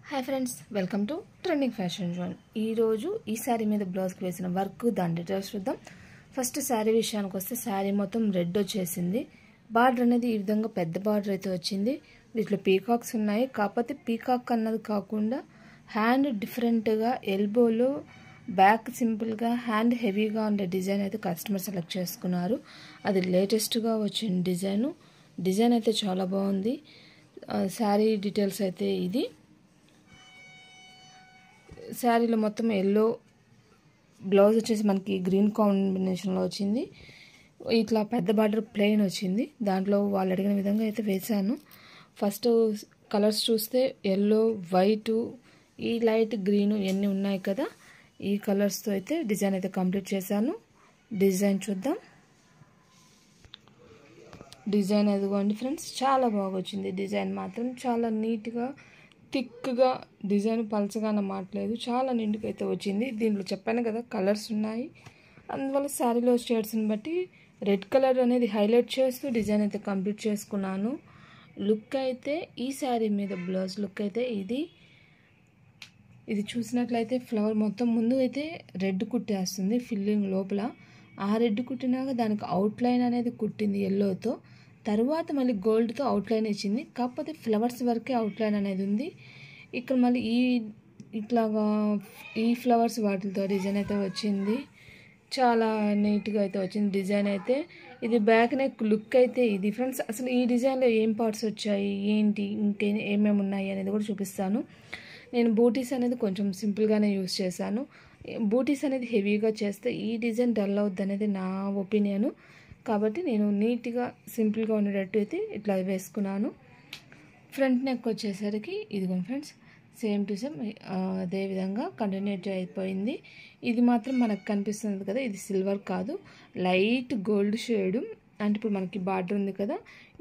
Hi friends, welcome to trending fashion zone. ఈరోజు ఈ శారీ మీద బ్లౌజ్కి వేసిన వర్క్ దాని డీటెయిల్స్ చూద్దాం. ఫస్ట్ శారీ విషయానికి వస్తే శారీ మొత్తం రెడ్ వచ్చేసింది. బార్డర్ అనేది ఈ విధంగా పెద్ద బార్డర్ అయితే వచ్చింది. వీటిలో పీకాక్స్ ఉన్నాయి. కాకపోతే పీకాక్ అన్నది కాకుండా హ్యాండ్ డిఫరెంట్గా, ఎల్బోలో బ్యాక్ సింపుల్గా, హ్యాండ్ హెవీగా ఉండే డిజైన్ అయితే కస్టమర్ సెలెక్ట్ చేసుకున్నారు. అది లేటెస్ట్గా వచ్చిన డిజైన్ అయితే చాలా బాగుంది. శారీ డీటెయిల్స్ అయితే ఇది. శారీలో మొత్తం ఎల్లో, బ్లౌజ్ వచ్చేసి మనకి గ్రీన్ కాంబినేషన్లో వచ్చింది. ఇట్లా పెద్ద బార్డర్ ప్లెయిన్ వచ్చింది. దాంట్లో వాళ్ళు అడిగిన విధంగా అయితే వేశాను. ఫస్ట్ కలర్స్ చూస్తే ఎల్లో, వైటు, ఈ లైట్ గ్రీను ఇవన్నీ ఉన్నాయి కదా. ఈ కలర్స్తో అయితే డిజైన్ అయితే కంప్లీట్ చేశాను. డిజైన్ చూద్దాం. డిజైన్ ఎదుగోండి ఫ్రెండ్స్, చాలా బాగా వచ్చింది. డిజైన్ మాత్రం చాలా నీట్గా, థిక్గా, డిజైన్ పల్చగా అన్నమాటలేదు, చాలా నిండుగా అయితే వచ్చింది. దీంట్లో చెప్పాను కదా కలర్స్ ఉన్నాయి. అందువల్ల శారీలో షేడ్స్ని బట్టి రెడ్ కలర్ అనేది హైలైట్ చేస్తూ డిజైన్ అయితే కంప్లీట్ చేసుకున్నాను. లుక్ అయితే ఈ శారీ మీద బ్లౌజ్ లుక్ అయితే ఇది చూసినట్లయితే ఫ్లవర్ మొత్తం ముందు అయితే రెడ్ కుట్టేస్తుంది ఫిల్లింగ్ లోపల. ఆ రెడ్ కుట్టినాక దానికి అవుట్లైన్ అనేది కుట్టింది ఎల్లోతో. తర్వాత మళ్ళీ గోల్డ్తో అవుట్లైన్ ఇచ్చింది. కాకపోతే ఫ్లవర్స్ వరకే అవుట్లైన్ అనేది ఉంది. ఇక్కడ మళ్ళీ ఇట్లాగా ఈ ఫ్లవర్స్ వాటితో డిజైన్ అయితే వచ్చింది. చాలా నీట్గా అయితే వచ్చింది డిజైన్ అయితే. ఇది బ్యాక్ నెక్ లుక్ అయితే ఇది ఫ్రెండ్స్. అసలు ఈ డిజైన్లో ఏం పార్ట్స్ వచ్చాయి, ఏంటి, ఏమేమి ఉన్నాయి అనేది కూడా చూపిస్తాను. నేను బూటీస్ అనేది కొంచెం సింపుల్గానే యూస్ చేశాను. బూటీస్ అనేది హెవీగా చేస్తే ఈ డిజైన్ డల్ అవుద్ది అనేది నా ఒపీనియను. కాబట్టి నేను నీట్గా సింపుల్గా ఉండేటట్టు అయితే ఇట్లా వేసుకున్నాను. ఫ్రంట్ నెక్ వచ్చేసరికి ఇదిగోండి ఫ్రెండ్స్, సేమ్ టు సేమ్ అదేవిధంగా కంటిన్యూటీ అయిపోయింది. ఇది మాత్రం మనకు కనిపిస్తుంది కదా, ఇది సిల్వర్ కాదు, లైట్ గోల్డ్ షేడు. అంటే ఇప్పుడు మనకి బార్డర్ ఉంది కదా,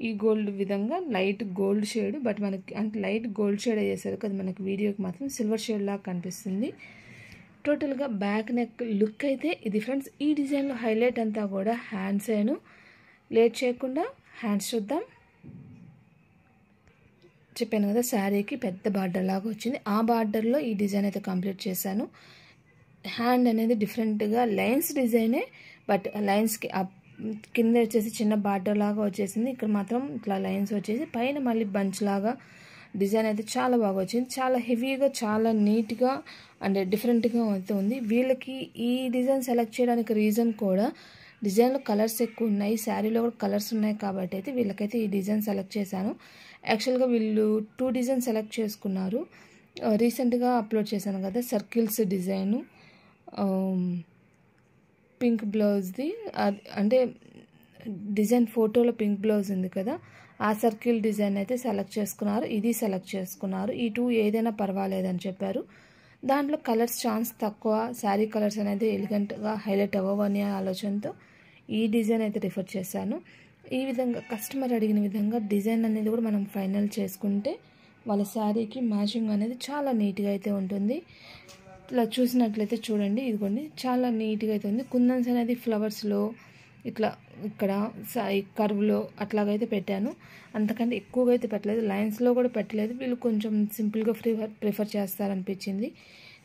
ఈ గోల్డ్ విధంగా లైట్ గోల్డ్ షేడ్. బట్ మనకి అంటే లైట్ గోల్డ్ షేడ్ అయ్యేసరికి అది మనకి వీడియోకి మాత్రం సిల్వర్ షేడ్ లాగా కనిపిస్తుంది. టోటల్గా బ్యాక్ నెక్ లుక్ అయితే ఇది ఫ్రెండ్స్. ఈ డిజైన్లో హైలైట్ అంతా కూడా హ్యాండ్స్. లేట్ చేయకుండా హ్యాండ్స్ చూద్దాం. చెప్పాను కదా శారీకి పెద్ద బార్డర్ లాగా వచ్చింది. ఆ బార్డర్లో ఈ డిజైన్ అయితే కంప్లీట్ చేశాను. హ్యాండ్ అనేది డిఫరెంట్గా లైన్స్ డిజైనే, బట్ లైన్స్కి కింద వచ్చేసి చిన్న బార్డర్ లాగా వచ్చేసింది. ఇక్కడ మాత్రం ఇట్లా లైన్స్ వచ్చేసి పైన మళ్ళీ బంచ్ లాగా డిజైన్ అయితే చాలా బాగా వచ్చింది. చాలా హెవీగా, చాలా నీట్గా అండ్ డిఫరెంట్గా అయితే ఉంది. వీళ్ళకి ఈ డిజైన్ సెలెక్ట్ చేయడానికి రీజన్ కూడా డిజైన్లో కలర్స్ ఎక్కువ ఉన్నాయి, శారీలో కూడా కలర్స్ ఉన్నాయి కాబట్టి అయితే వీళ్ళకైతే ఈ డిజైన్ సెలెక్ట్ చేశాను. యాక్చువల్గా వీళ్ళు 2 డిజైన్ సెలెక్ట్ చేసుకున్నారు. రీసెంట్గా అప్లోడ్ చేశాను కదా సర్కిల్స్ డిజైను, పింక్ బ్లౌజ్ది. అంటే డిజైన్ ఫోటోలో పింక్ బ్లౌజ్ ఉంది కదా, ఆ సర్కిల్ డిజైన్ అయితే సెలెక్ట్ చేసుకున్నారు. ఇది సెలెక్ట్ చేసుకున్నారు. ఈ 2 ఏదైనా పర్వాలేదని చెప్పారు. దాంట్లో కలర్స్ ఛాన్స్ తక్కువ, శారీ కలర్స్ అనేది ఎలిగెంట్గా హైలైట్ అవ్వవని ఆలోచనతో ఈ డిజైన్ అయితే రిఫర్ చేశాను. ఈ విధంగా కస్టమర్ అడిగిన విధంగా డిజైన్ అనేది కూడా మనం ఫైనల్ చేసుకుంటే వాళ్ళ శారీకి మ్యాచింగ్ అనేది చాలా నీట్గా అయితే ఉంటుంది. ఇట్లా చూసినట్లయితే చూడండి, ఇదిగోండి చాలా నీట్గా అయితే ఉంది. కుందన్స్ అనేది ఫ్లవర్స్లో ఇట్లా ఇక్కడ కర్వ్లో అట్లాగైతే పెట్టాను. అంతకంటే ఎక్కువగా అయితే పెట్టలేదు, లైన్స్లో కూడా పెట్టలేదు. వీళ్ళు కొంచెం సింపుల్గా ప్రిఫర్ చేస్తారనిపించింది.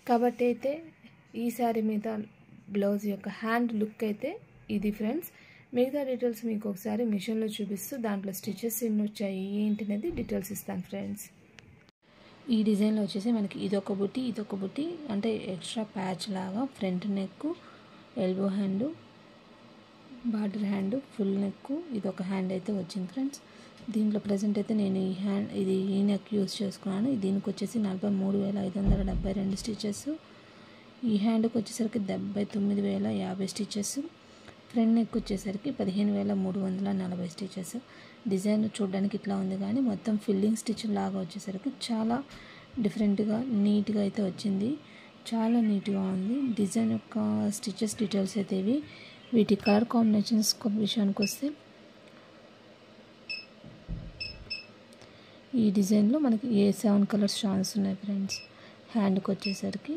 కాబట్టి అయితే ఈ శారీ మీద బ్లౌజ్ యొక్క హ్యాండ్ లుక్ అయితే ఇది ఫ్రెండ్స్. మిగతా డీటెయిల్స్ మీకు ఒకసారి మిషన్లో చూపిస్తూ దాంట్లో స్టిచెస్ ఎన్ని వచ్చాయి ఏంటి అనేది డీటెయిల్స్ ఇస్తాను ఫ్రెండ్స్. ఈ డిజైన్లో వచ్చేసి మనకి ఇదొక బుట్టి అంటే ఎక్స్ట్రా ప్యాచ్ లాగా front neck, elbow hand, border hand, full neck, ఇదొక హ్యాండ్ అయితే వచ్చింది ఫ్రెండ్స్. దీంట్లో ప్రజెంట్ అయితే నేను ఈ నెక్ యూస్ చేసుకున్నాను. దీనికి వచ్చేసి 43,572 స్టిచెస్. ఈ హ్యాండ్కి వచ్చేసరికి 79,050 స్టిచెస్. ఫ్రంట్ నెక్ వచ్చేసరికి 15,340 స్టిచెస్. డిజైన్ చూడడానికి ఇట్లా ఉంది కానీ మొత్తం ఫిల్లింగ్ స్టిచ్ లాగా వచ్చేసరికి చాలా డిఫరెంట్గా నీట్గా అయితే వచ్చింది. చాలా నీట్గా ఉంది డిజైన్ యొక్క స్టిచెస్ డీటెయిల్స్ అయితే ఇవి. వీటి కలర్ కాంబినేషన్స్ విషయానికి వస్తే ఈ డిజైన్లో మనకి 7 కలర్స్ ఛాన్స్ ఉన్నాయి ఫ్రెండ్స్. హ్యాండ్కి వచ్చేసరికి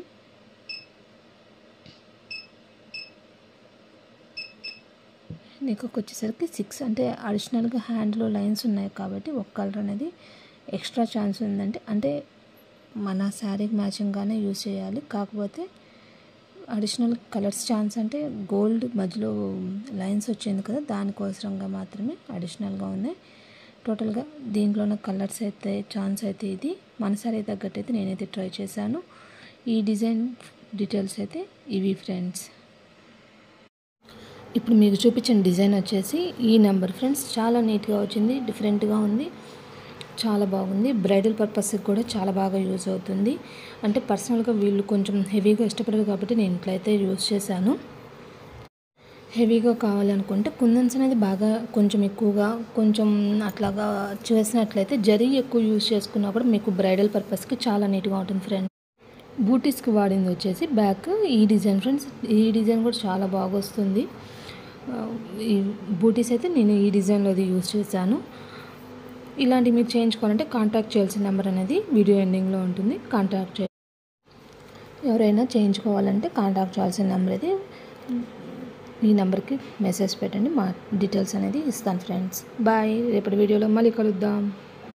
నెక్కి వచ్చేసరికి 6, అంటే అడిషనల్గా హ్యాండ్లో లైన్స్ ఉన్నాయి కాబట్టి ఒక కలర్ అనేది ఎక్స్ట్రా ఛాన్స్ ఉందంటే, అంటే మన శారీకి మ్యాచింగ్గానే యూజ్ చేయాలి. కాకపోతే అడిషనల్ కలర్స్ ఛాన్స్ అంటే గోల్డ్ మధ్యలో లైన్స్ వచ్చింది కదా, దానికోసరంగా మాత్రమే అడిషనల్గా ఉన్నాయి. టోటల్గా దీంట్లోనే కలర్స్ అయితే ఛాన్స్ అయితే ఇది మన శారీ తగ్గట్టు అయితే నేనైతే ట్రై చేశాను. ఈ డిజైన్ డీటెయిల్స్ అయితే ఇవి ఫ్రెండ్స్. ఇప్పుడు మీకు చూపించిన డిజైన్ వచ్చేసి ఈ నెంబర్ ఫ్రెండ్స్. చాలా నీట్గా వచ్చింది, డిఫరెంట్గా ఉంది, చాలా బాగుంది. బ్రైడల్ పర్పస్కి కూడా చాలా బాగా యూజ్ అవుతుంది. అంటే పర్సనల్గా వీళ్ళు కొంచెం హెవీగా ఇష్టపడరు కాబట్టి నేను ఇట్లయితే యూజ్ చేశాను. హెవీగా కావాలనుకుంటే కుందన్స్ అనేది బాగా కొంచెం ఎక్కువగా కొంచెం అట్లాగా చేసినట్లయితే జరీ ఎక్కువ యూజ్ చేసుకున్నా కూడా మీకు బ్రైడల్ పర్పస్కి చాలా నీట్గా ఉంటుంది ఫ్రెండ్స్. బూటీస్కి వాడింది వచ్చేసి బ్యాక్ ఈ డిజైన్ ఫ్రెండ్స్. ఈ డిజైన్ కూడా చాలా బాగా వస్తుంది. ఈ బూటీస్ అయితే నేను ఈ డిజైన్లోది యూజ్ చేశాను. ఇలాంటివి మీరు చేయించుకోవాలంటే కాంటాక్ట్ చేయాల్సిన నెంబర్ అనేది వీడియో ఎండింగ్లో ఉంటుంది. కాంటాక్ట్ ఎవరైనా చేయించుకోవాలంటే కాంటాక్ట్ చేయాల్సిన నెంబర్ అయితే ఈ నెంబర్కి మెసేజ్ పెట్టండి, మా డీటెయిల్స్ అనేది ఇస్తాను ఫ్రెండ్స్. బాయ్, రేపటి వీడియోలో మళ్ళీ కలుద్దాం.